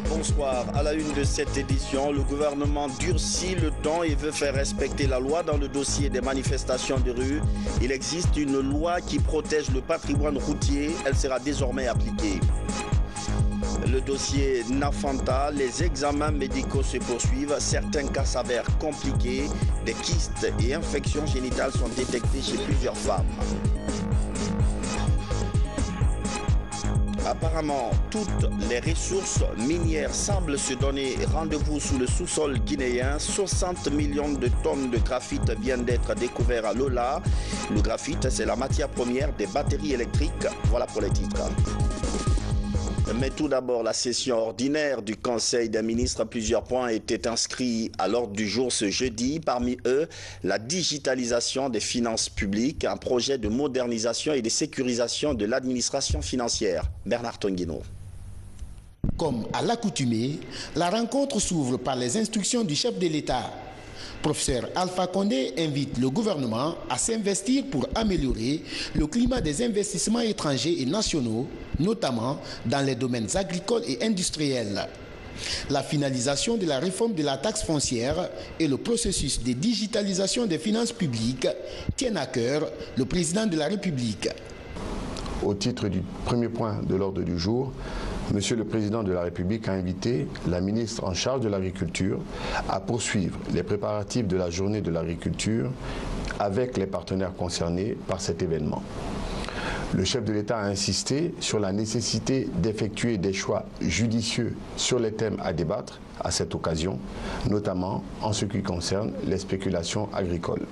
Bonsoir. À la une de cette édition, le gouvernement durcit le ton et veut faire respecter la loi dans le dossier des manifestations de rue. Il existe une loi qui protège le patrimoine routier. Elle sera désormais appliquée. Le dossier Nafanta, les examens médicaux se poursuivent. Certains cas s'avèrent compliqués. Des kystes et infections génitales sont détectés chez plusieurs femmes. Apparemment, toutes les ressources minières semblent se donner rendez-vous sous le sous-sol guinéen. 60 millions de tonnes de graphite viennent d'être découvertes à Lola. Le graphite, c'est la matière première des batteries électriques. Voilà pour les titres. Mais tout d'abord, la session ordinaire du Conseil des ministres. Plusieurs points étaient inscrits à l'ordre du jour ce jeudi. Parmi eux, la digitalisation des finances publiques, un projet de modernisation et de sécurisation de l'administration financière. Bernard Tonguino. Comme à l'accoutumée, la rencontre s'ouvre par les instructions du chef de l'État. Professeur Alpha Condé invite le gouvernement à s'investir pour améliorer le climat des investissements étrangers et nationaux, notamment dans les domaines agricoles et industriels. La finalisation de la réforme de la taxe foncière et le processus de digitalisation des finances publiques tiennent à cœur le président de la République. Au titre du premier point de l'ordre du jour, Monsieur le Président de la République a invité la ministre en charge de l'agriculture à poursuivre les préparatifs de la journée de l'agriculture avec les partenaires concernés par cet événement. Le chef de l'État a insisté sur la nécessité d'effectuer des choix judicieux sur les thèmes à débattre à cette occasion, notamment en ce qui concerne les spéculations agricoles.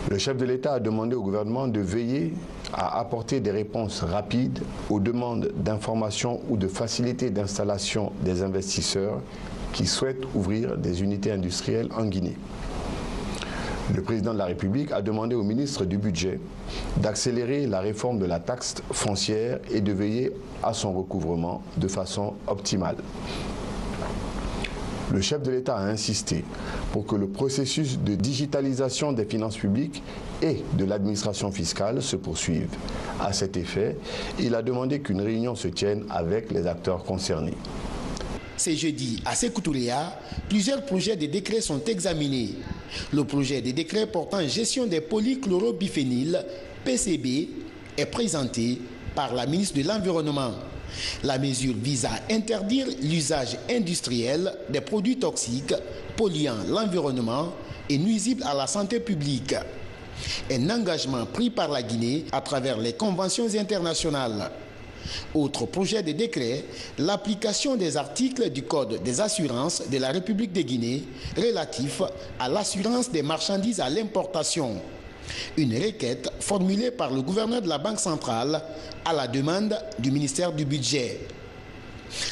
Le chef de l'État a demandé au gouvernement de veiller à apporter des réponses rapides aux demandes d'information ou de facilité d'installation des investisseurs qui souhaitent ouvrir des unités industrielles en Guinée. Le président de la République a demandé au ministre du Budget d'accélérer la réforme de la taxe foncière et de veiller à son recouvrement de façon optimale. Le chef de l'État a insisté pour que le processus de digitalisation des finances publiques et de l'administration fiscale se poursuive. À cet effet, il a demandé qu'une réunion se tienne avec les acteurs concernés. Ce jeudi, à Sékou Touréa, plusieurs projets de décrets sont examinés. Le projet de décret portant gestion des polychlorobiphéniles, PCB, est présenté par la ministre de l'Environnement. La mesure vise à interdire l'usage industriel des produits toxiques, polluant l'environnement et nuisibles à la santé publique. Un engagement pris par la Guinée à travers les conventions internationales. Autre projet de décret, l'application des articles du Code des assurances de la République de Guinée relatifs à l'assurance des marchandises à l'importation. Une requête formulée par le gouverneur de la Banque centrale à la demande du ministère du Budget.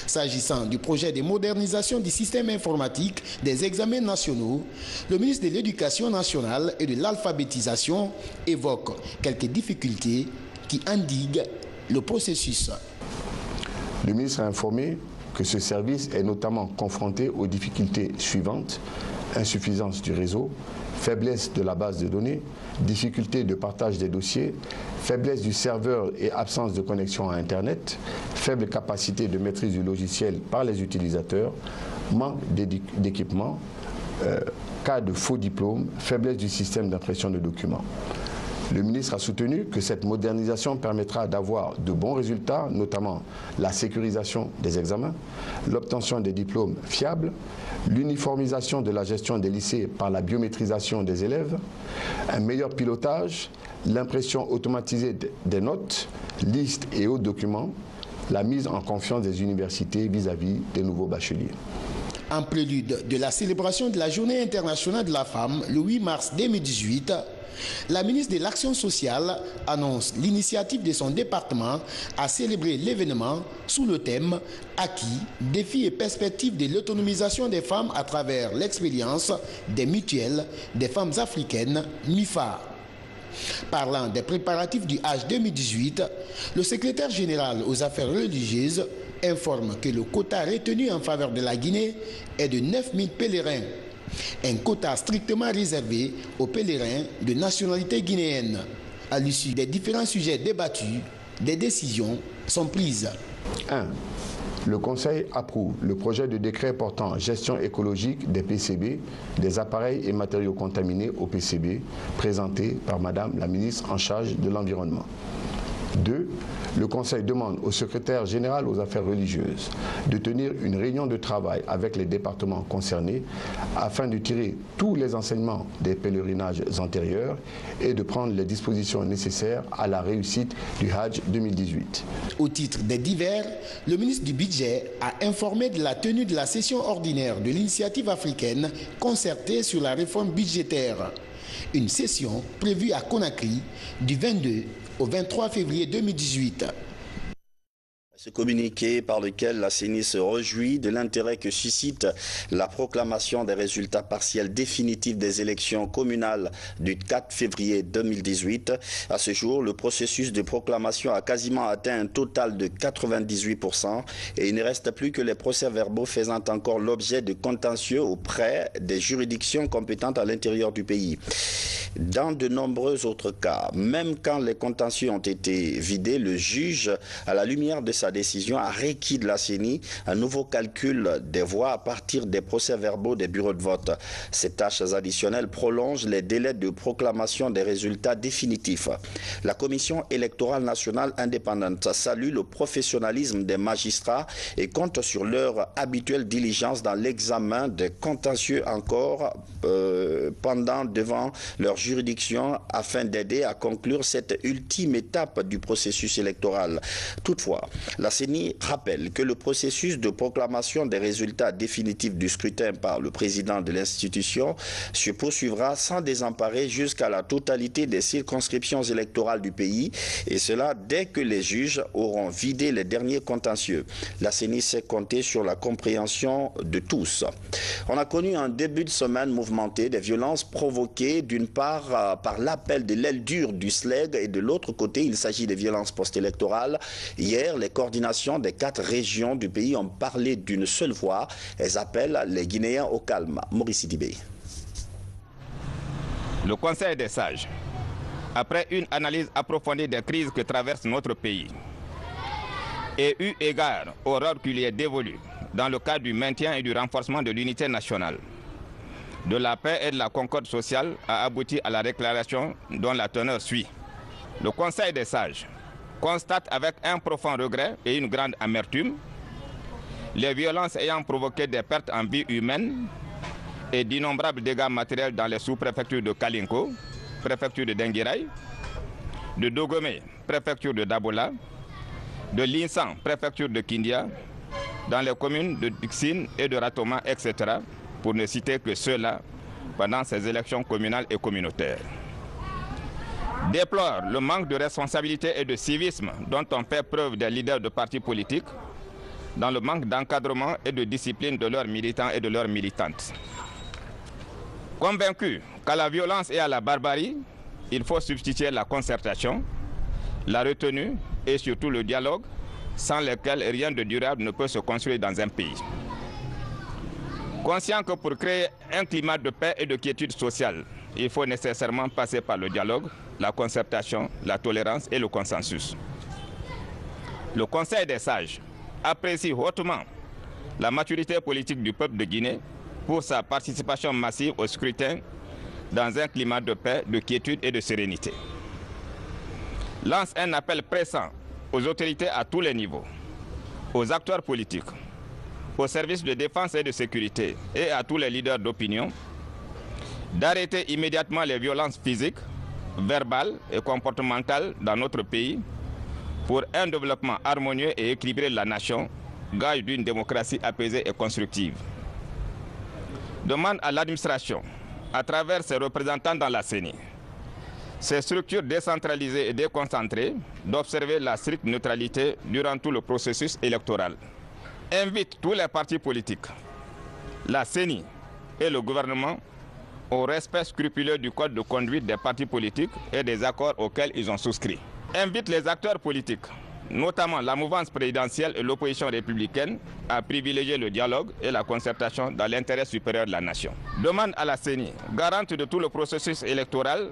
S'agissant du projet de modernisation du système informatique des examens nationaux, le ministre de l'Éducation nationale et de l'alphabétisation évoque quelques difficultés qui endiguent le processus. Le ministre a informé que ce service est notamment confronté aux difficultés suivantes: insuffisance du réseau, faiblesse de la base de données, difficulté de partage des dossiers, faiblesse du serveur et absence de connexion à Internet, faible capacité de maîtrise du logiciel par les utilisateurs, manque d'équipement, cas de faux diplômes, faiblesse du système d'impression de documents. Le ministre a soutenu que cette modernisation permettra d'avoir de bons résultats, notamment la sécurisation des examens, l'obtention des diplômes fiables, l'uniformisation de la gestion des lycées par la biométrisation des élèves, un meilleur pilotage, l'impression automatisée des notes, listes et autres documents, la mise en confiance des universités vis-à-vis des nouveaux bacheliers. En prélude de la célébration de la Journée internationale de la femme, le 8 mars 2018, la ministre de l'Action sociale annonce l'initiative de son département à célébrer l'événement sous le thème « Acquis, défis et perspectives de l'autonomisation des femmes à travers l'expérience des mutuelles des femmes africaines, MIFA ». Parlant des préparatifs du Hajj 2018, le secrétaire général aux affaires religieuses informe que le quota retenu en faveur de la Guinée est de 9000 pèlerins. Un quota strictement réservé aux pèlerins de nationalité guinéenne. À l'issue des différents sujets débattus, des décisions sont prises. 1. Le Conseil approuve le projet de décret portant gestion écologique des PCB, des appareils et matériaux contaminés au PCB, présenté par Madame la ministre en charge de l'Environnement. 2. Le Conseil demande au secrétaire général aux affaires religieuses de tenir une réunion de travail avec les départements concernés afin de tirer tous les enseignements des pèlerinages antérieurs et de prendre les dispositions nécessaires à la réussite du Hajj 2018. Au titre des divers, le ministre du Budget a informé de la tenue de la session ordinaire de l'initiative africaine concertée sur la réforme budgétaire. Une session prévue à Conakry du 22 au 23 février 2018. Ce communiqué par lequel la CENI se réjouit de l'intérêt que suscite la proclamation des résultats partiels définitifs des élections communales du 4 février 2018. À ce jour, le processus de proclamation a quasiment atteint un total de 98% et il ne reste plus que les procès-verbaux faisant encore l'objet de contentieux auprès des juridictions compétentes à l'intérieur du pays. Dans de nombreux autres cas, même quand les contentieux ont été vidés, le juge, à la lumière de sa décision, a requis de la CENI un nouveau calcul des voix à partir des procès-verbaux des bureaux de vote. Ces tâches additionnelles prolongent les délais de proclamation des résultats définitifs. La Commission électorale nationale indépendante salue le professionnalisme des magistrats et compte sur leur habituelle diligence dans l'examen des contentieux encore pendant devant leur juridiction afin d'aider à conclure cette ultime étape du processus électoral. Toutefois, la CENI rappelle que le processus de proclamation des résultats définitifs du scrutin par le président de l'institution se poursuivra sans désemparer jusqu'à la totalité des circonscriptions électorales du pays, et cela dès que les juges auront vidé les derniers contentieux. La CENI sait compter sur la compréhension de tous. On a connu un début de semaine mouvementé, des violences provoquées d'une part par l'appel de l'aile dure du SLEG et de l'autre côté, il s'agit des violences post-électorales. Hier, les coordinations des 4 régions du pays ont parlé d'une seule voix. Elles appellent les Guinéens au calme. Maurice Sidibé. Le Conseil des sages, après une analyse approfondie des crises que traverse notre pays et eu égard au rôle qui lui est dévolu dans le cadre du maintien et du renforcement de l'unité nationale, de la paix et de la concorde sociale, a abouti à la déclaration dont la teneur suit. Le Conseil des sages constate avec un profond regret et une grande amertume les violences ayant provoqué des pertes en vie humaine et d'innombrables dégâts matériels dans les sous-préfectures de Kalinko, préfecture de Denguiraï, de Dogomé, préfecture de Dabola, de Linsan, préfecture de Kindia, dans les communes de Dixine et de Ratoma, etc., pour ne citer que ceux-là, pendant ces élections communales et communautaires. Déplore le manque de responsabilité et de civisme dont ont fait preuve des leaders de partis politiques dans le manque d'encadrement et de discipline de leurs militants et de leurs militantes. Convaincu qu'à la violence et à la barbarie, il faut substituer la concertation, la retenue et surtout le dialogue, sans lesquels rien de durable ne peut se construire dans un pays. Conscient que pour créer un climat de paix et de quiétude sociale, il faut nécessairement passer par le dialogue, la concertation, la tolérance et le consensus. Le Conseil des sages apprécie hautement la maturité politique du peuple de Guinée pour sa participation massive au scrutin dans un climat de paix, de quiétude et de sérénité. Lance un appel pressant aux autorités à tous les niveaux, aux acteurs politiques, aux services de défense et de sécurité et à tous les leaders d'opinion d'arrêter immédiatement les violences physiques, verbales et comportementales dans notre pays pour un développement harmonieux et équilibré de la nation, gage d'une démocratie apaisée et constructive. Demande à l'administration, à travers ses représentants dans la CENI, ces structures décentralisées et déconcentrées, d'observer la stricte neutralité durant tout le processus électoral. Invite tous les partis politiques, la CENI et le gouvernement au respect scrupuleux du code de conduite des partis politiques et des accords auxquels ils ont souscrit. Invite les acteurs politiques, notamment la mouvance présidentielle et l'opposition républicaine, à privilégier le dialogue et la concertation dans l'intérêt supérieur de la nation. Demande à la CENI, garante de tout le processus électoral,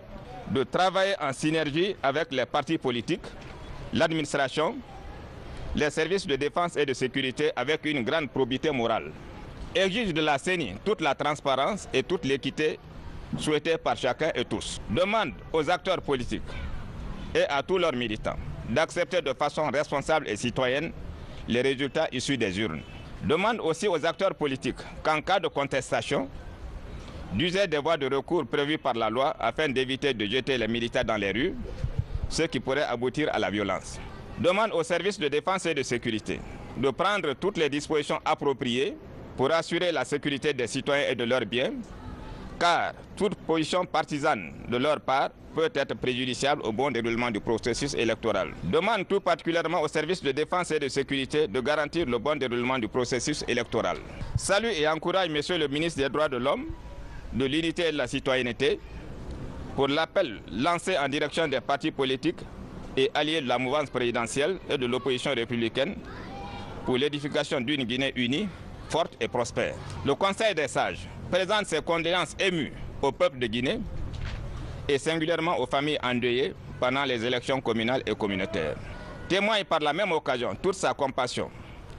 de travailler en synergie avec les partis politiques, l'administration, les services de défense et de sécurité avec une grande probité morale. Exige de la CENI toute la transparence et toute l'équité souhaitée par chacun et tous. Demande aux acteurs politiques et à tous leurs militants d'accepter de façon responsable et citoyenne les résultats issus des urnes. Demande aussi aux acteurs politiques qu'en cas de contestation, d'user des voies de recours prévues par la loi afin d'éviter de jeter les militaires dans les rues, ce qui pourrait aboutir à la violence. Demande aux services de défense et de sécurité de prendre toutes les dispositions appropriées pour assurer la sécurité des citoyens et de leurs biens, car toute position partisane de leur part peut être préjudiciable au bon déroulement du processus électoral. Demande tout particulièrement aux services de défense et de sécurité de garantir le bon déroulement du processus électoral. Salue et encourage Monsieur le ministre des Droits de l'Homme, de l'Unité et de la Citoyenneté pour l'appel lancé en direction des partis politiques et alliés de la mouvance présidentielle et de l'opposition républicaine pour l'édification d'une Guinée unie, forte et prospère. Le Conseil des sages présente ses condoléances émues au peuple de Guinée et singulièrement aux familles endeuillées pendant les élections communales et communautaires. Témoigne par la même occasion toute sa compassion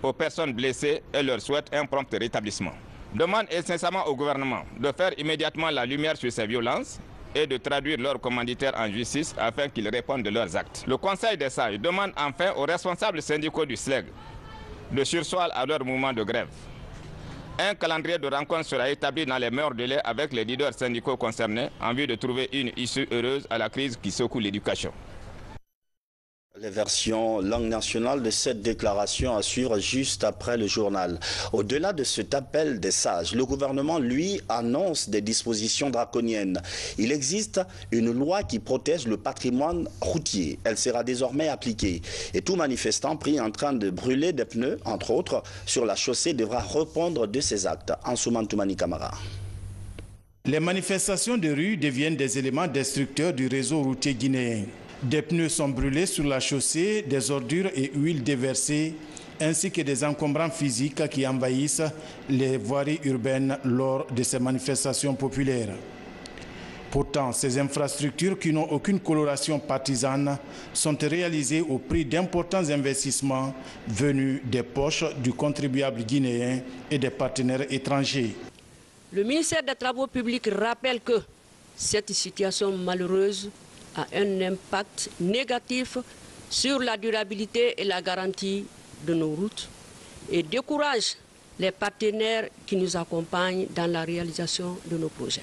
aux personnes blessées et leur souhaite un prompt rétablissement. Demande incessamment au gouvernement de faire immédiatement la lumière sur ces violences et de traduire leurs commanditaires en justice afin qu'ils répondent de leurs actes. Le Conseil des sages demande enfin aux responsables syndicaux du SLEG de surseoir à leur mouvement de grève. Un calendrier de rencontres sera établi dans les meilleurs délais avec les leaders syndicaux concernés en vue de trouver une issue heureuse à la crise qui secoue l'éducation. Les versions langue nationale de cette déclaration à suivre juste après le journal. Au-delà de cet appel des sages, le gouvernement, lui, annonce des dispositions draconiennes. Il existe une loi qui protège le patrimoine routier. Elle sera désormais appliquée. Et tout manifestant pris en train de brûler des pneus, entre autres, sur la chaussée devra répondre de ses actes. Ansouman Toumani Kamara. Les manifestations de rue deviennent des éléments destructeurs du réseau routier guinéen. Des pneus sont brûlés sur la chaussée, des ordures et huiles déversées, ainsi que des encombrants physiques qui envahissent les voiries urbaines lors de ces manifestations populaires. Pourtant, ces infrastructures qui n'ont aucune coloration partisane sont réalisées au prix d'importants investissements venus des poches du contribuable guinéen et des partenaires étrangers. Le ministère des Travaux publics rappelle que cette situation malheureuse a un impact négatif sur la durabilité et la garantie de nos routes et décourage les partenaires qui nous accompagnent dans la réalisation de nos projets.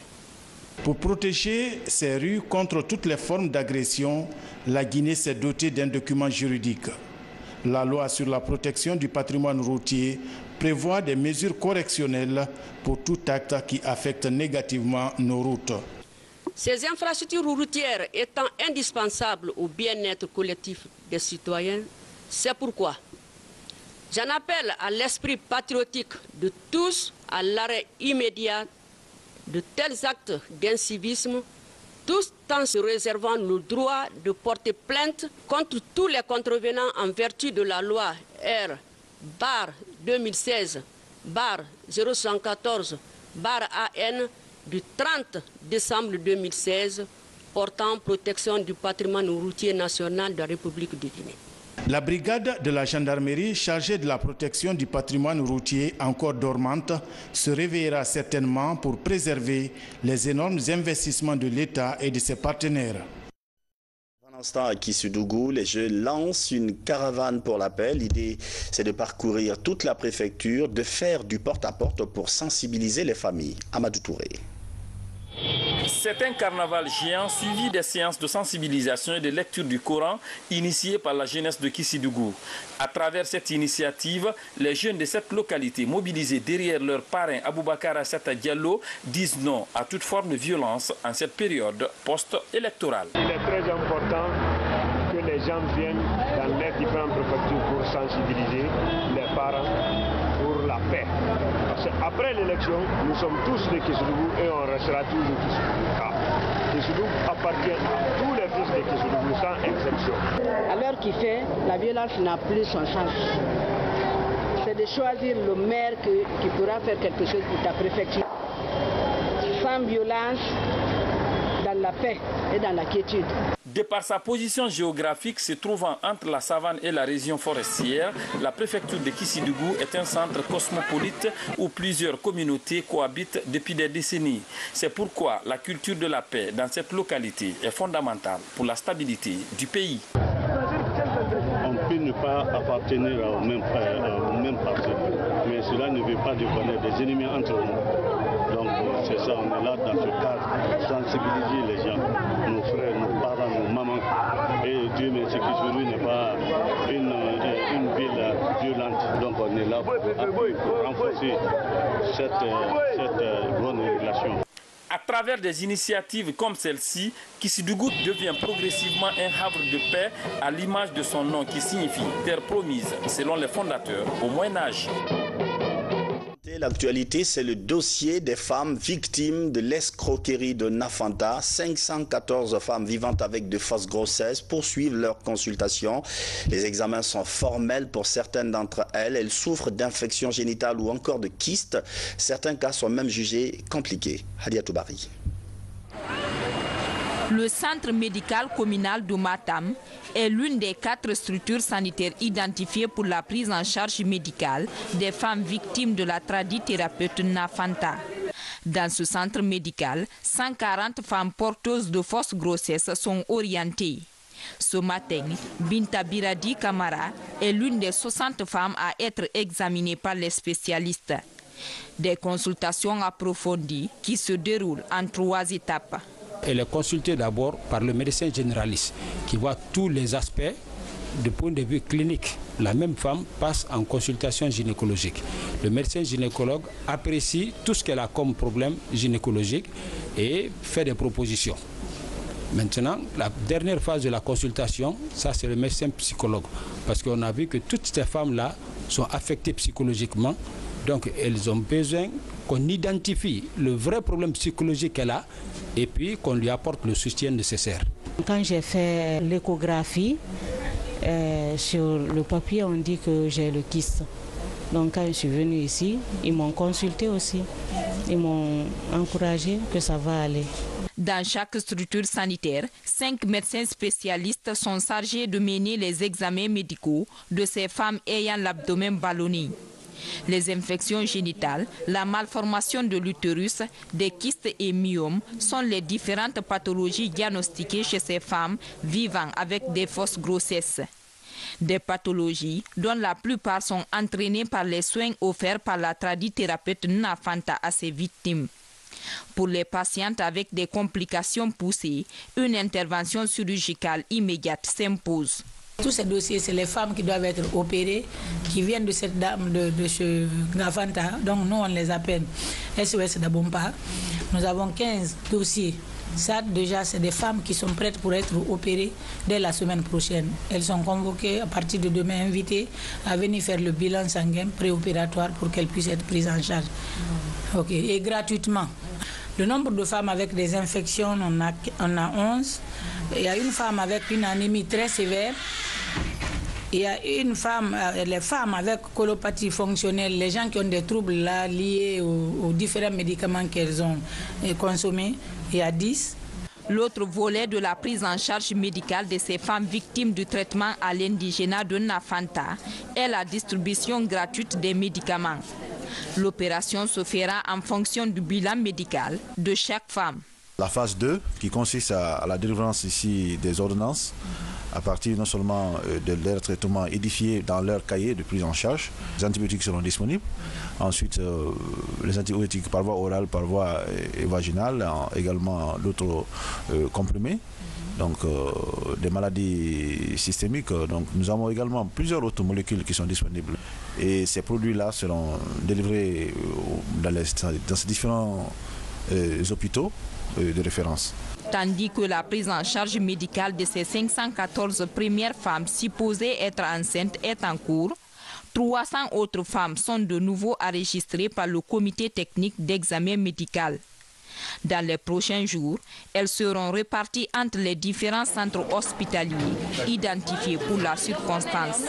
Pour protéger ces rues contre toutes les formes d'agression, la Guinée s'est dotée d'un document juridique. La loi sur la protection du patrimoine routier prévoit des mesures correctionnelles pour tout acte qui affecte négativement nos routes. Ces infrastructures routières étant indispensables au bien-être collectif des citoyens, c'est pourquoi j'en appelle à l'esprit patriotique de tous à l'arrêt immédiat de tels actes d'incivisme, tout en se réservant le droit de porter plainte contre tous les contrevenants en vertu de la loi R/2016/0114/AN du 30 décembre 2016 portant protection du patrimoine routier national de la République de Guinée. La brigade de la gendarmerie chargée de la protection du patrimoine routier encore dormante se réveillera certainement pour préserver les énormes investissements de l'État et de ses partenaires. Pendant ce temps, à Kissoudjougou, les jeunes lancent une caravane pour la paix. L'idée, c'est de parcourir toute la préfecture, de faire du porte-à-porte pour sensibiliser les familles. Amadou Touré. C'est un carnaval géant suivi des séances de sensibilisation et de lecture du Coran initiées par la jeunesse de Kissoudjougou. À travers cette initiative, les jeunes de cette localité mobilisés derrière leur parrain Aboubakar Assata Diallo disent non à toute forme de violence en cette période post-électorale. Il est très important que les gens viennent dans les différentes préfectures pour sensibiliser les parents pour la paix. Parce qu'après l'élection, nous sommes tous des Kissoudjougou et on restera toujours Kissoudjougou. Kissoudjougou appartient à tous les fils de Kissoudjougou sans exception. À l'heure qui fait, la violence n'a plus son sens. C'est de choisir le maire qui pourra faire quelque chose pour ta préfecture. Sans violence, dans la paix et dans la quiétude. De par sa position géographique se trouvant entre la savane et la région forestière, la préfecture de Kissidougou est un centre cosmopolite où plusieurs communautés cohabitent depuis des décennies. C'est pourquoi la culture de la paix dans cette localité est fondamentale pour la stabilité du pays. On peut ne pas appartenir au même parti, mais cela ne veut pas dire qu'on est des ennemis entre nous. Donc c'est ça, on est là dans ce cadre, sensibiliser les gens, nos frères, nos parents, nos mamans. Et Dieu merci que n'est pas une ville violente. Donc on est là pour renforcer cette bonne relation. À travers des initiatives comme celle-ci, Kissidougou devient progressivement un havre de paix à l'image de son nom qui signifie terre promise, selon les fondateurs au Moyen-Âge. L'actualité, c'est le dossier des femmes victimes de l'escroquerie de Nafanta. 514 femmes vivant avec de fausses grossesses poursuivent leur consultation. Les examens sont formels pour certaines d'entre elles. Elles souffrent d'infections génitales ou encore de kystes. Certains cas sont même jugés compliqués. Hadia Toubari. Le centre médical communal de Matam est l'une des 4 structures sanitaires identifiées pour la prise en charge médicale des femmes victimes de la tradithérapeute Nafanta. Dans ce centre médical, 140 femmes porteuses de fausses grossesses sont orientées. Ce matin, Binta Biradi Kamara est l'une des 60 femmes à être examinées par les spécialistes. Des consultations approfondies qui se déroulent en 3 étapes. Elle est consultée d'abord par le médecin généraliste qui voit tous les aspects du point de vue clinique. La même femme passe en consultation gynécologique. Le médecin gynécologue apprécie tout ce qu'elle a comme problème gynécologique et fait des propositions. Maintenant, la dernière phase de la consultation, ça c'est le médecin psychologue. Parce qu'on a vu que toutes ces femmes-là sont affectées psychologiquement. Donc elles ont besoin qu'on identifie le vrai problème psychologique qu'elle a et puis qu'on lui apporte le soutien nécessaire. Quand j'ai fait l'échographie, sur le papier on dit que j'ai le kyste. Donc quand je suis venue ici, ils m'ont consulté aussi. Ils m'ont encouragé que ça va aller. Dans chaque structure sanitaire, 5 médecins spécialistes sont chargés de mener les examens médicaux de ces femmes ayant l'abdomen ballonné. Les infections génitales, la malformation de l'utérus, des kystes et myomes sont les différentes pathologies diagnostiquées chez ces femmes vivant avec des fausses grossesses. Des pathologies dont la plupart sont entraînées par les soins offerts par la tradithérapeute Nafanta à ses victimes. Pour les patientes avec des complications poussées, une intervention chirurgicale immédiate s'impose. Tous ces dossiers, c'est les femmes qui doivent être opérées, qui viennent de cette dame de ce Nafanta. Donc nous, on les appelle SOS d'Abompa. Nous avons 15 dossiers. Ça, déjà, c'est des femmes qui sont prêtes pour être opérées dès la semaine prochaine. Elles sont convoquées à partir de demain, invitées à venir faire le bilan sanguin préopératoire pour qu'elles puissent être prises en charge. Ok, et gratuitement. Le nombre de femmes avec des infections, on a 11. Il y a une femme avec une anémie très sévère. Il y a une femme, les femmes avec colopathie fonctionnelle, les gens qui ont des troubles là, liés aux différents médicaments qu'elles ont consommés, il y a 10. L'autre volet de la prise en charge médicale de ces femmes victimes du traitement à l'indigénat de Nafanta est la distribution gratuite des médicaments. L'opération se fera en fonction du bilan médical de chaque femme. La phase 2, qui consiste à la délivrance ici des ordonnances, à partir non seulement de leur traitement édifié dans leur cahier de prise en charge, les antibiotiques seront disponibles. Ensuite, les antibiotiques par voie orale, par voie vaginale, également d'autres comprimés. Donc des maladies systémiques. Donc nous avons également plusieurs autres molécules qui sont disponibles. Et ces produits-là seront délivrés dans ces différents hôpitaux de référence. Tandis que la prise en charge médicale de ces 514 premières femmes supposées être enceintes est en cours, 300 autres femmes sont de nouveau enregistrées par le comité technique d'examen médical. Dans les prochains jours, elles seront réparties entre les différents centres hospitaliers identifiés pour la circonstance.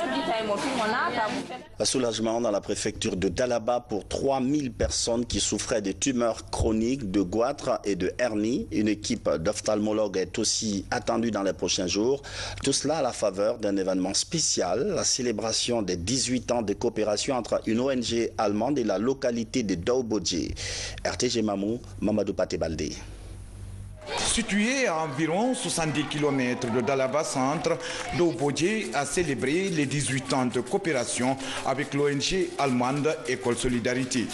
Un soulagement dans la préfecture de Dalaba pour 3000 personnes qui souffraient de tumeurs chroniques, de goitre et de hernie. Une équipe d'ophtalmologues est aussi attendue dans les prochains jours. Tout cela à la faveur d'un événement spécial, la célébration des 18 ans de coopération entre une ONG allemande et la localité de Daobodje. RTG Mamou, Mamadou Paté-Baldé. Situé à environ 70 km de Dalaba Centre, Daobodje a célébré les 18 ans de coopération avec l'ONG allemande École Solidarité.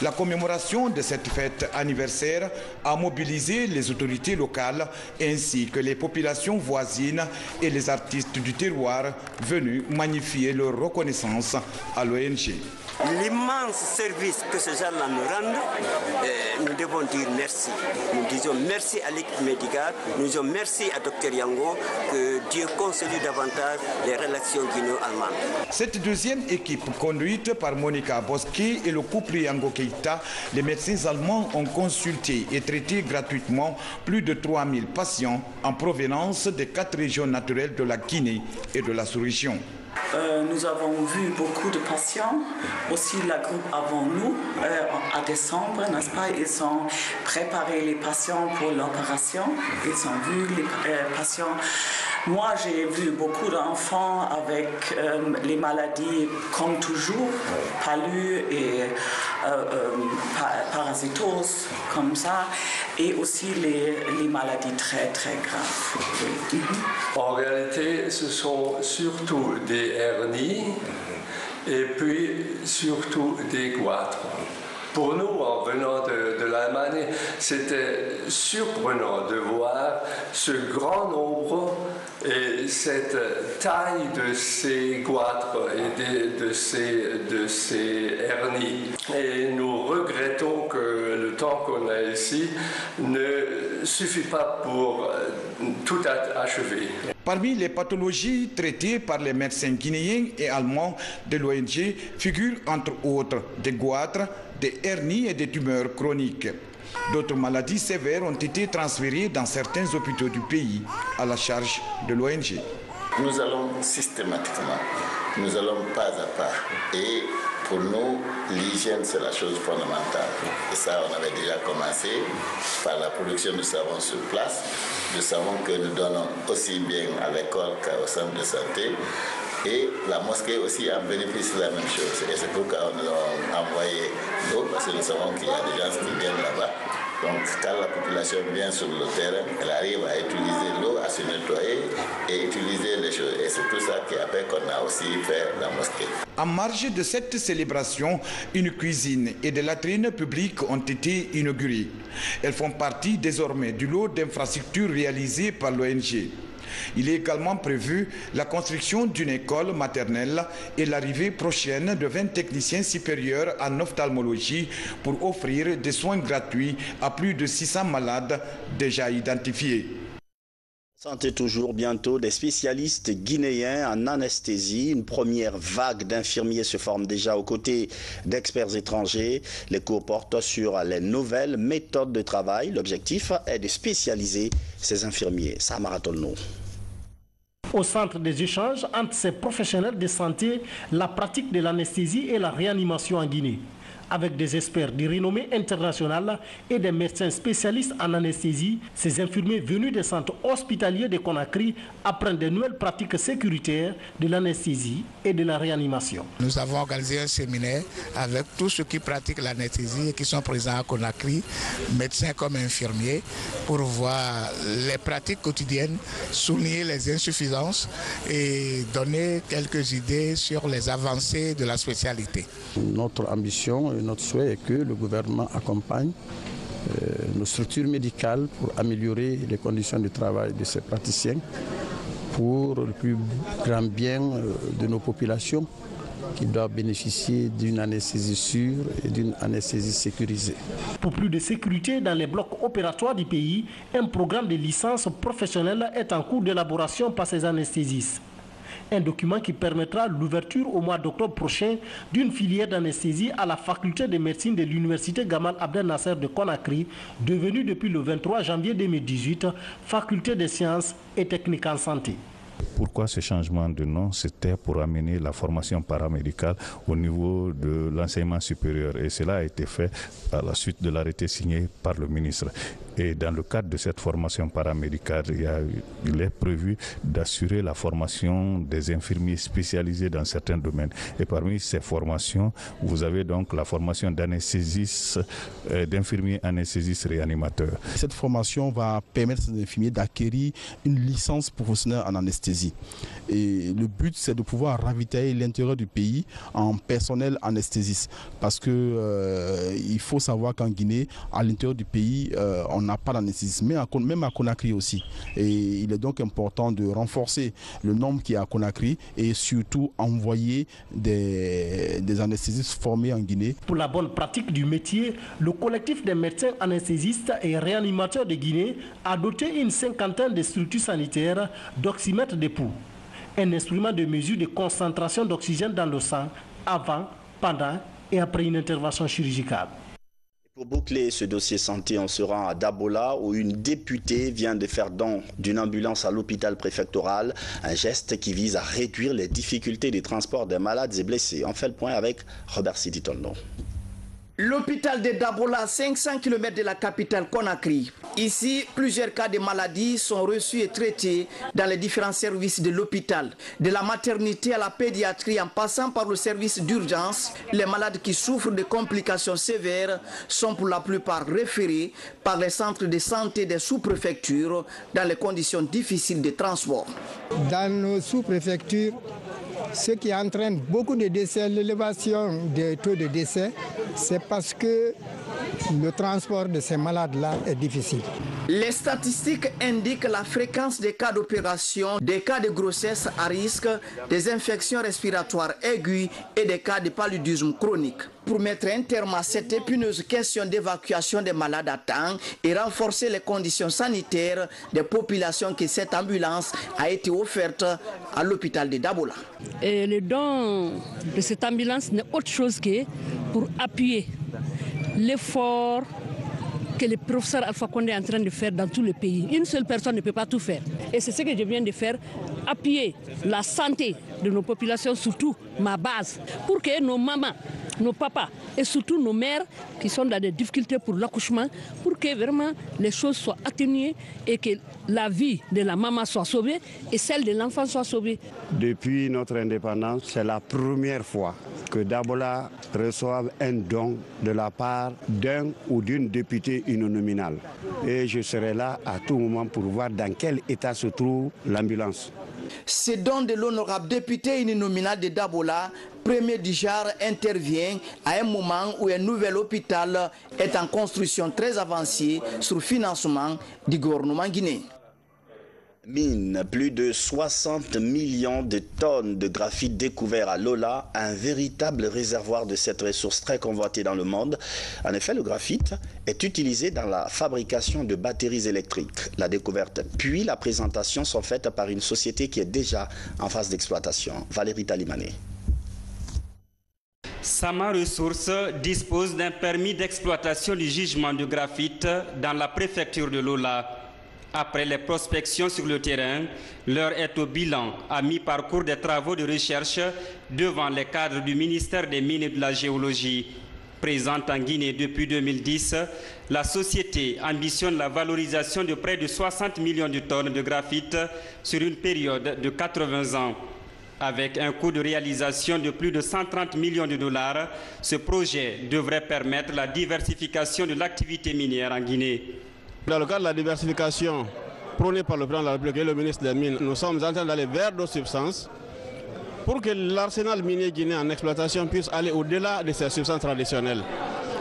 La commémoration de cette fête anniversaire a mobilisé les autorités locales ainsi que les populations voisines et les artistes du terroir venus magnifier leur reconnaissance à l'ONG. L'immense service que ces gens-là nous rendent, nous devons dire merci. Nous disons merci à l'équipe médicale, nous disons merci à Dr Yango, que Dieu consolide davantage les relations guinéo-allemandes. Cette deuxième équipe, conduite par Monica Bosquet et le couple Yango Keita, les médecins allemands ont consulté et traité gratuitement plus de 3000 patients en provenance des 4 régions naturelles de la Guinée et de la sous-région. Nous avons vu beaucoup de patients, aussi la groupe avant nous, en décembre, n'est-ce pas? Ils ont préparé les patients pour l'opération, ils ont vu les patients. Moi, j'ai vu beaucoup d'enfants avec les maladies, comme toujours, palud et parasitose, comme ça, et aussi les maladies très, très graves. En réalité, ce sont surtout des hernies et puis surtout des goitres. Pour nous, en venant de l'Allemagne, c'était surprenant de voir ce grand nombre et cette taille de ces goitres et de ces hernies. Et nous regrettons que le temps qu'on a ici ne suffit pas pour tout achever. Parmi les pathologies traitées par les médecins guinéens et allemands de l'ONG figurent entre autres des goitres, des hernies et des tumeurs chroniques. D'autres maladies sévères ont été transférées dans certains hôpitaux du pays à la charge de l'ONG. Nous allons systématiquement, nous allons pas à pas. Et pour nous, l'hygiène, c'est la chose fondamentale. Et ça, on avait déjà commencé par la production de savon sur place, de savon que nous donnons aussi bien à l'école qu'au centre de santé. Et la mosquée aussi en bénéficie de la même chose. Et c'est pourquoi nous avons envoyé l'eau, parce que nous savons qu'il y a des gens qui viennent là-bas. Donc quand la population vient sur le terrain, elle arrive à utiliser l'eau, à se nettoyer et utiliser les choses. Et c'est tout ça qui a fait qu'on a aussi fait la mosquée. En marge de cette célébration, une cuisine et des latrines publiques ont été inaugurées. Elles font partie désormais du lot d'infrastructures réalisées par l'ONG. Il est également prévu la construction d'une école maternelle et l'arrivée prochaine de 20 techniciens supérieurs en ophtalmologie pour offrir des soins gratuits à plus de 600 malades déjà identifiés. Santé toujours, bientôt des spécialistes guinéens en anesthésie. Une première vague d'infirmiers se forme déjà aux côtés d'experts étrangers. Les cours portent sur les nouvelles méthodes de travail. L'objectif est de spécialiser ces infirmiers. Samara Tolno. Au centre des échanges entre ces professionnels de santé, la pratique de l'anesthésie et la réanimation en Guinée. Avec des experts de renommée internationale et des médecins spécialistes en anesthésie, ces infirmiers venus des centres hospitaliers de Conakry apprennent de nouvelles pratiques sécuritaires de l'anesthésie et de la réanimation. Nous avons organisé un séminaire avec tous ceux qui pratiquent l'anesthésie et qui sont présents à Conakry, médecins comme infirmiers, pour voir les pratiques quotidiennes, souligner les insuffisances et donner quelques idées sur les avancées de la spécialité. Notre ambition et notre souhait est que le gouvernement accompagne nos structures médicales pour améliorer les conditions de travail de ces praticiens pour le plus grand bien de nos populations qui doivent bénéficier d'une anesthésie sûre et d'une anesthésie sécurisée. Pour plus de sécurité dans les blocs opératoires du pays, un programme de licence professionnelle est en cours d'élaboration par ces anesthésistes. Un document qui permettra l'ouverture au mois d'octobre prochain d'une filière d'anesthésie à la faculté de médecine de l'université Gamal Abdel Nasser de Conakry, devenue depuis le 23 janvier 2018 faculté des sciences et techniques en santé. Pourquoi ce changement de nom? C'était pour amener la formation paramédicale au niveau de l'enseignement supérieur. Et cela a été fait à la suite de l'arrêté signé par le ministre. Et dans le cadre de cette formation paramédicale, il est prévu d'assurer la formation des infirmiers spécialisés dans certains domaines. Et parmi ces formations, vous avez donc la formation d'anesthésistes, d'infirmiers anesthésistes réanimateurs. Cette formation va permettre aux infirmiers d'acquérir une licence professionnelle en anesthésie. Et le but, c'est de pouvoir ravitailler l'intérieur du pays en personnel anesthésiste. Parce que il faut savoir qu'en Guinée, à l'intérieur du pays, on n'a pas d'anesthésiste, même à Conakry aussi. Et il est donc important de renforcer le nombre qui est à Conakry et surtout envoyer des anesthésistes formés en Guinée. Pour la bonne pratique du métier, le collectif des médecins anesthésistes et réanimateurs de Guinée a doté une cinquantaine de structures sanitaires d'oxymètres d'époux, un instrument de mesure de concentration d'oxygène dans le sang avant, pendant et après une intervention chirurgicale. Pour boucler ce dossier santé, on se rend à Dabola où une députée vient de faire don d'une ambulance à l'hôpital préfectoral, un geste qui vise à réduire les difficultés de transport des malades et blessés. On fait le point avec Robert Siditolno. L'hôpital de Dabola, 500 km de la capitale Conakry. Ici, plusieurs cas de maladies sont reçus et traités dans les différents services de l'hôpital. De la maternité à la pédiatrie en passant par le service d'urgence, les malades qui souffrent de complications sévères sont pour la plupart référés par les centres de santé des sous-préfectures dans les conditions difficiles de transport. Dans nos sous-préfectures, ce qui entraîne beaucoup de décès, l'élévation des taux de décès, c'est parce que le transport de ces malades-là est difficile. Les statistiques indiquent la fréquence des cas d'opération, des cas de grossesse à risque, des infections respiratoires aiguës et des cas de paludisme chronique. Pour mettre un terme à cette épineuse question d'évacuation des malades à temps et renforcer les conditions sanitaires des populations que cette ambulance a été offerte à l'hôpital de Dabola. Et le don de cette ambulance n'est autre chose que pour appuyer l'effort que le professeur Alpha Condé est en train de faire dans tout le pays. Une seule personne ne peut pas tout faire. Et c'est ce que je viens de faire, appuyer la santé de nos populations, surtout ma base, pour que nos mamans, nos papas et surtout nos mères qui sont dans des difficultés pour l'accouchement, pour que vraiment les choses soient atténuées et que la vie de la maman soit sauvée et celle de l'enfant soit sauvée. Depuis notre indépendance, c'est la première fois que Dabola reçoive un don de la part d'un ou d'une députée uninominale. Et je serai là à tout moment pour voir dans quel état se trouve l'ambulance. Ce don de l'honorable député uninominal de Dabola, premier du genre, intervient à un moment où un nouvel hôpital est en construction très avancée sur financement du gouvernement guinéen. Mine, plus de 60 millions de tonnes de graphite découverts à Lola, un véritable réservoir de cette ressource très convoitée dans le monde. En effet, le graphite est utilisé dans la fabrication de batteries électriques. La découverte puis la présentation sont faites par une société qui est déjà en phase d'exploitation. Valérie Talimane. Sama Ressources dispose d'un permis d'exploitation du gisement de graphite dans la préfecture de Lola. Après les prospections sur le terrain, l'heure est au bilan à mi-parcours des travaux de recherche devant les cadres du ministère des Mines et de la Géologie. Présente en Guinée depuis 2010, la société ambitionne la valorisation de près de 60 millions de tonnes de graphite sur une période de 80 ans. Avec un coût de réalisation de plus de 130 millions de dollars, ce projet devrait permettre la diversification de l'activité minière en Guinée. Dans le cadre de la diversification prônée par le président de la République et le ministre des Mines, nous sommes en train d'aller vers d'autres substances pour que l'arsenal minier guinéen en exploitation puisse aller au-delà de ces substances traditionnelles.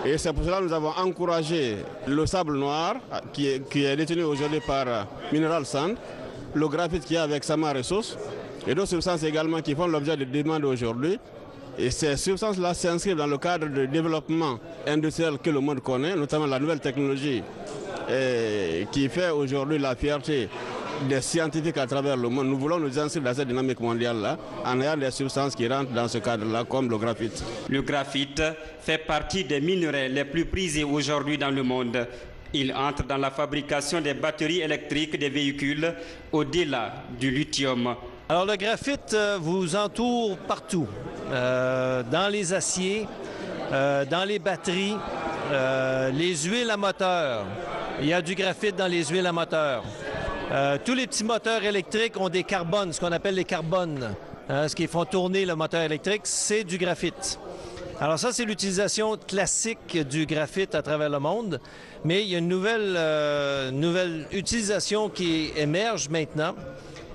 Et c'est pour cela que nous avons encouragé le sable noir qui est détenu aujourd'hui par Mineral Sand, le graphite qui est avec Sama Ressources et d'autres substances également qui font l'objet de demandes aujourd'hui. Et ces substances-là s'inscrivent dans le cadre de développement industriel que le monde connaît, notamment la nouvelle technologie qui fait aujourd'hui la fierté des scientifiques à travers le monde. Nous voulons nous inscrire dans cette dynamique mondiale-là en ayant des substances qui rentrent dans ce cadre-là, comme le graphite. Le graphite fait partie des minerais les plus prisés aujourd'hui dans le monde. Il entre dans la fabrication des batteries électriques des véhicules au-delà du lithium. Alors le graphite vous entoure partout, dans les aciers, dans les batteries, les huiles à moteur. Il y a du graphite dans les huiles à moteur. Tous les petits moteurs électriques ont des carbones, ce qu'on appelle les carbones. Ce qui font tourner le moteur électrique, c'est du graphite. Alors ça, c'est l'utilisation classique du graphite à travers le monde, mais il y a une nouvelle utilisation qui émerge maintenant,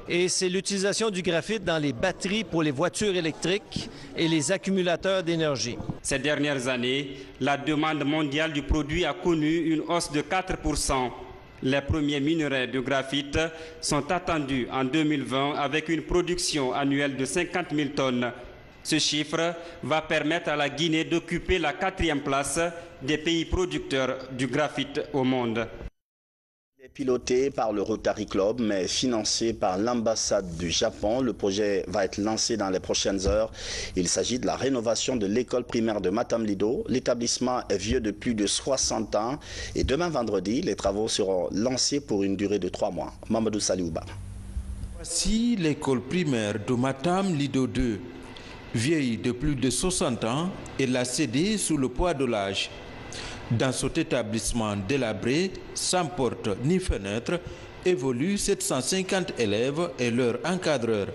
et c'est l'utilisation du graphite dans les batteries pour les voitures électriques et les accumulateurs d'énergie. Ces dernières années, la demande mondiale du produit a connu une hausse de 4%. Les premiers minerais de graphite sont attendus en 2020 avec une production annuelle de 50 000 tonnes. Ce chiffre va permettre à la Guinée d'occuper la 4e place des pays producteurs du graphite au monde. Il est piloté par le Rotary Club, mais financé par l'ambassade du Japon. Le projet va être lancé dans les prochaines heures. Il s'agit de la rénovation de l'école primaire de Matam-Lido. L'établissement est vieux de plus de 60 ans et demain vendredi, les travaux seront lancés pour une durée de 3 mois. Mamadou Saliouba. Voici l'école primaire de Matam-Lido 2. Vieille de plus de 60 ans, elle a cédé sous le poids de l'âge. Dans cet établissement délabré, sans porte ni fenêtre, évoluent 750 élèves et leurs encadreurs.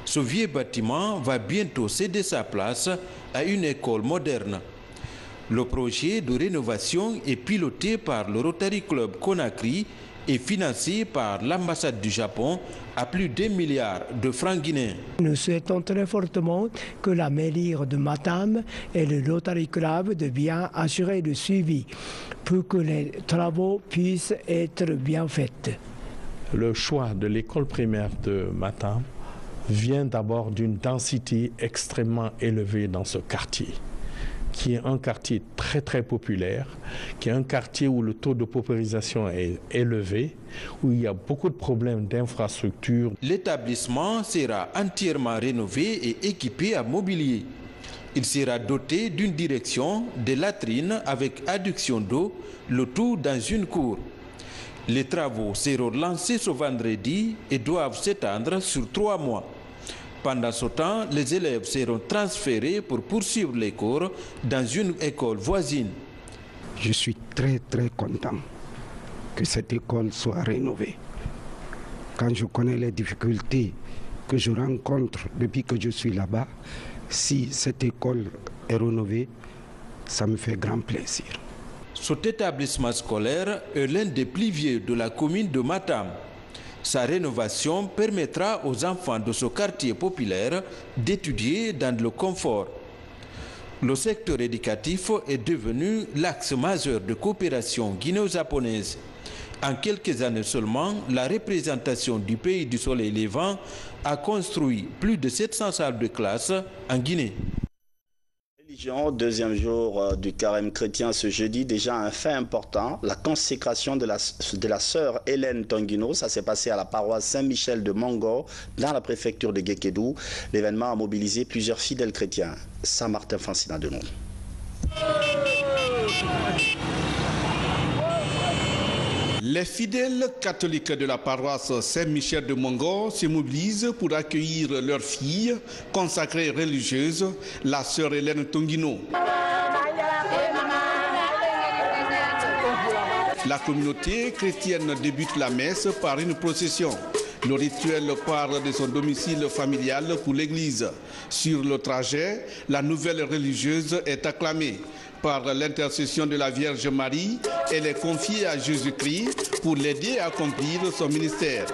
Ce vieux bâtiment va bientôt céder sa place à une école moderne. Le projet de rénovation est piloté par le Rotary Club Conakry et financé par l'ambassade du Japon à plus d'1 milliard de francs guinéens. Nous souhaitons très fortement que la mairie de Matam et le Rotary Club de bien assurer le suivi pour que les travaux puissent être bien faits. Le choix de l'école primaire de Matam vient d'abord d'une densité extrêmement élevée dans ce quartier, qui est un quartier très très populaire, qui est un quartier où le taux de paupérisation est élevé, où il y a beaucoup de problèmes d'infrastructure. L'établissement sera entièrement rénové et équipé à mobilier. Il sera doté d'une direction, des latrines avec adduction d'eau, le tout dans une cour. Les travaux seront lancés ce vendredi et doivent s'étendre sur 3 mois. Pendant ce temps, les élèves seront transférés pour poursuivre les cours dans une école voisine. Je suis très très content que cette école soit rénovée. Quand je connais les difficultés que je rencontre depuis que je suis là-bas, si cette école est rénovée, ça me fait grand plaisir. Cet établissement scolaire est l'un des plus vieux de la commune de Matam. Sa rénovation permettra aux enfants de ce quartier populaire d'étudier dans le confort. Le secteur éducatif est devenu l'axe majeur de coopération guinéo-japonaise. En quelques années seulement, la représentation du pays du soleil levant a construit plus de 700 salles de classe en Guinée. Deuxième jour du carême chrétien ce jeudi, déjà un fait important, la consécration de la sœur Hélène Tonguino. Ça s'est passé à la paroisse Saint-Michel de Mongo, dans la préfecture de Guékédou. L'événement a mobilisé plusieurs fidèles chrétiens. Saint-Martin Francina de nous. Les fidèles catholiques de la paroisse Saint-Michel de Mongo se mobilisent pour accueillir leur fille consacrée religieuse, la sœur Hélène Tonguino. La communauté chrétienne débute la messe par une procession. Le rituel part de son domicile familial pour l'église. Sur le trajet, la nouvelle religieuse est acclamée. Par l'intercession de la Vierge Marie, elle est confiée à Jésus-Christ pour l'aider à accomplir son ministère.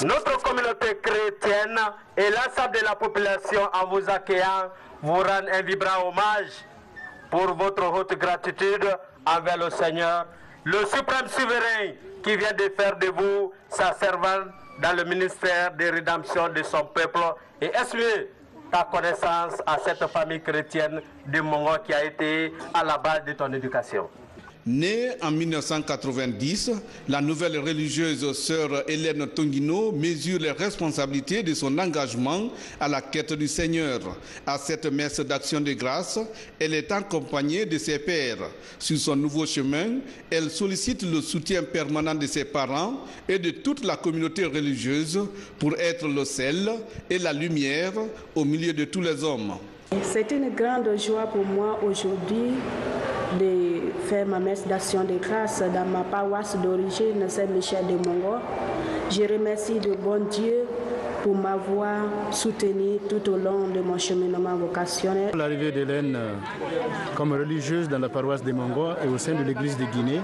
Notre communauté chrétienne et l'ensemble de la population, en vous accueillant, vous rend un vibrant hommage pour votre haute gratitude envers le Seigneur, le suprême souverain qui vient de faire de vous sa servante dans le ministère de rédemption de son peuple et essuyer ta connaissance à cette famille chrétienne de Mongo qui a été à la base de ton éducation. Née en 1990, la nouvelle religieuse sœur Hélène Tonguino mesure les responsabilités de son engagement à la quête du Seigneur. À cette messe d'action de grâce, elle est accompagnée de ses pères. Sur son nouveau chemin, elle sollicite le soutien permanent de ses parents et de toute la communauté religieuse pour être le sel et la lumière au milieu de tous les hommes. C'est une grande joie pour moi aujourd'hui de faire ma messe d'action de grâce dans ma paroisse d'origine, Saint-Michel-de-Mongo. Je remercie le bon Dieu pour m'avoir soutenu tout au long de mon cheminement vocationnel. L'arrivée d'Hélène comme religieuse dans la paroisse de Mongo et au sein de l'église de Guinée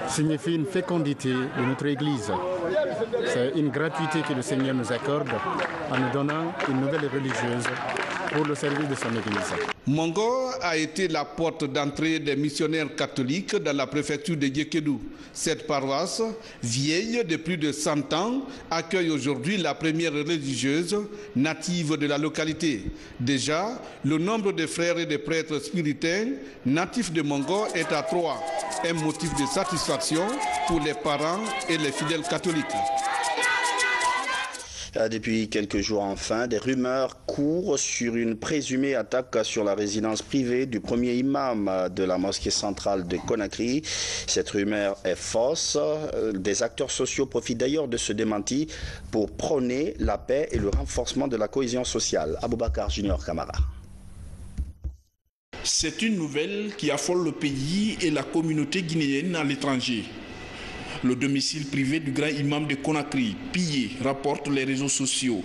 signifie une fécondité de notre église. C'est une gratuité que le Seigneur nous accorde en nous donnant une nouvelle religieuse pour le service de son église. Mongo a été la porte d'entrée des missionnaires catholiques dans la préfecture de Yekedou. Cette paroisse, vieille de plus de 100 ans, accueille aujourd'hui la première religieuse native de la localité. Déjà, le nombre de frères et de prêtres spiritains natifs de Mongo est à 3, un motif de satisfaction pour les parents et les fidèles catholiques. Depuis quelques jours enfin, des rumeurs courent sur une présumée attaque sur la résidence privée du premier imam de la mosquée centrale de Conakry. Cette rumeur est fausse. Des acteurs sociaux profitent d'ailleurs de ce démenti pour prôner la paix et le renforcement de la cohésion sociale. Aboubakar Junior Camara. C'est une nouvelle qui affole le pays et la communauté guinéenne à l'étranger. Le domicile privé du grand imam de Conakry, pillé, rapportent les réseaux sociaux.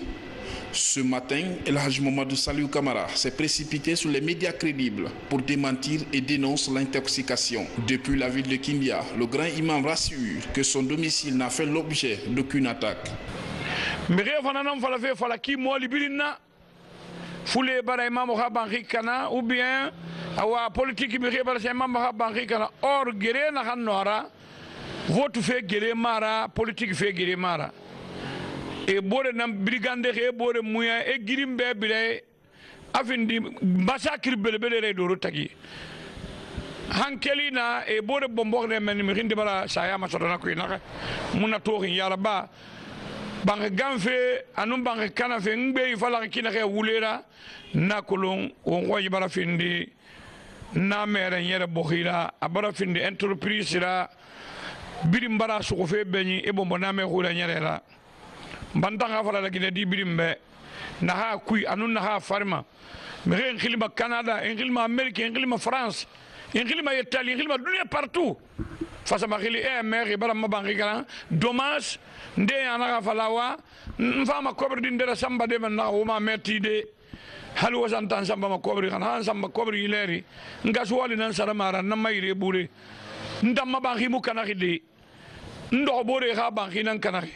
Ce matin, El Hadj Mamadou Saliou Camara s'est précipité sur les médias crédibles pour démentir et dénonce l'intoxication. Depuis la ville de Kindia, le grand imam rassure que son domicile n'a fait l'objet d'aucune attaque. Ou bien, politique or vote fait guérir mara, politique fait guérir mara. Et bore nam brigande e bore muya e girimbe bile afindi massacre belebele do rotaki. Hankelina e bore bombok ne men mi rinde bala saya masodana ko inaka muna torin yala ba bang ganfe anum bang kana fe ngbe fala kina ke wulera nakolon on waji bala findi na mere yere bokhira abara findi entreprise la birimbara sukofe benyi e bombo na me hula nyerera mbantanga fala la gine di birimbe na ha kui anun na ha farma me en khilma Canada en khilma Amérique en khilma France en khilma Italie en khilma dunia partout face à ma khili e mer bara ma bangi kana dommage nde ana fala wa mfama kobre di ndera samba de na o ma metti de halu wasantan samba ma kobre kana samba kobre ileri ngaswali nan saramara na mayre bure ndamma bangi mu kanaki de ndo bore ga bangi nan kanaki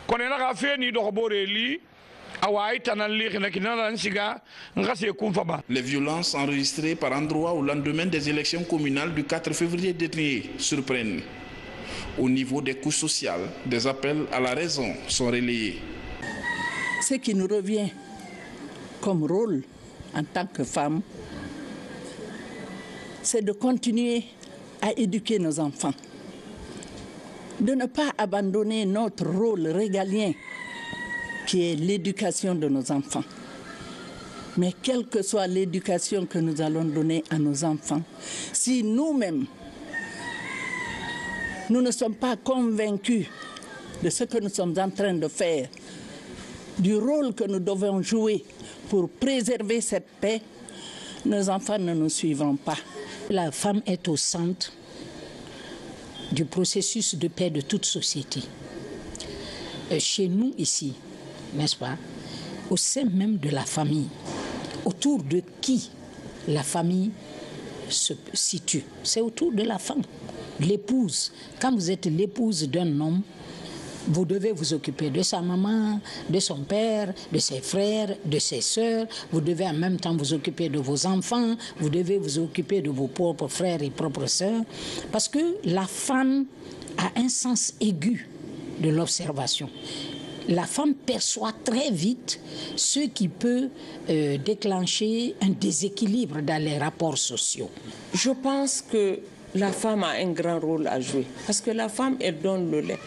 konena ga feni do bore li awaita nan li na kinana nsiga ngase kumfaba. Les violences enregistrées par endroits au lendemain des élections communales du 4 février dernier surprennent. Au niveau des couches sociales, des appels à la raison sont relayés. Ce qui nous revient comme rôle en tant que femmes, c'est de continuer à éduquer nos enfants, de ne pas abandonner notre rôle régalien qui est l'éducation de nos enfants. Mais quelle que soit l'éducation que nous allons donner à nos enfants, si nous-mêmes, nous ne sommes pas convaincus de ce que nous sommes en train de faire, du rôle que nous devons jouer pour préserver cette paix, nos enfants ne nous suivront pas. La femme est au centre du processus de paix de toute société. Chez nous ici, n'est-ce pas, au sein même de la famille, autour de qui la famille se situe, c'est autour de la femme, l'épouse. Quand vous êtes l'épouse d'un homme, vous devez vous occuper de sa maman, de son père, de ses frères, de ses sœurs. Vous devez en même temps vous occuper de vos enfants. Vous devez vous occuper de vos propres frères et propres sœurs. Parce que la femme a un sens aigu de l'observation. La femme perçoit très vite ce qui peut déclencher un déséquilibre dans les rapports sociaux. Je pense que la femme a un grand rôle à jouer. Parce que la femme, elle donne le lait.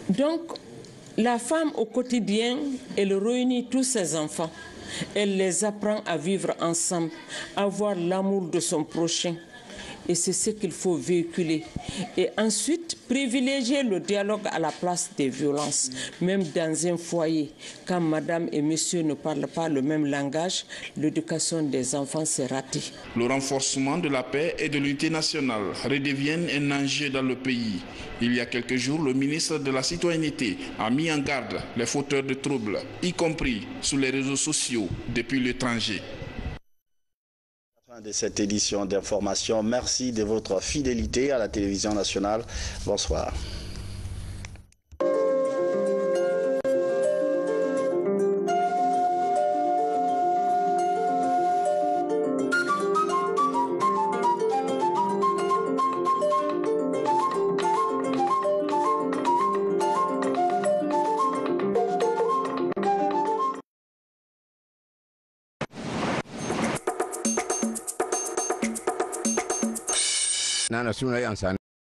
Donc, la femme au quotidien, elle réunit tous ses enfants. Elle les apprend à vivre ensemble, à avoir l'amour de son prochain. Et c'est ce qu'il faut véhiculer. Et ensuite, privilégier le dialogue à la place des violences. Même dans un foyer, quand madame et monsieur ne parlent pas le même langage, l'éducation des enfants s'est ratée. Le renforcement de la paix et de l'unité nationale redevient un enjeu dans le pays. Il y a quelques jours, le ministre de la Citoyenneté a mis en garde les fauteurs de troubles, y compris sur les réseaux sociaux depuis l'étranger. De cette édition d'information. Merci de votre fidélité à la télévision nationale. Bonsoir. Nana suna yan sani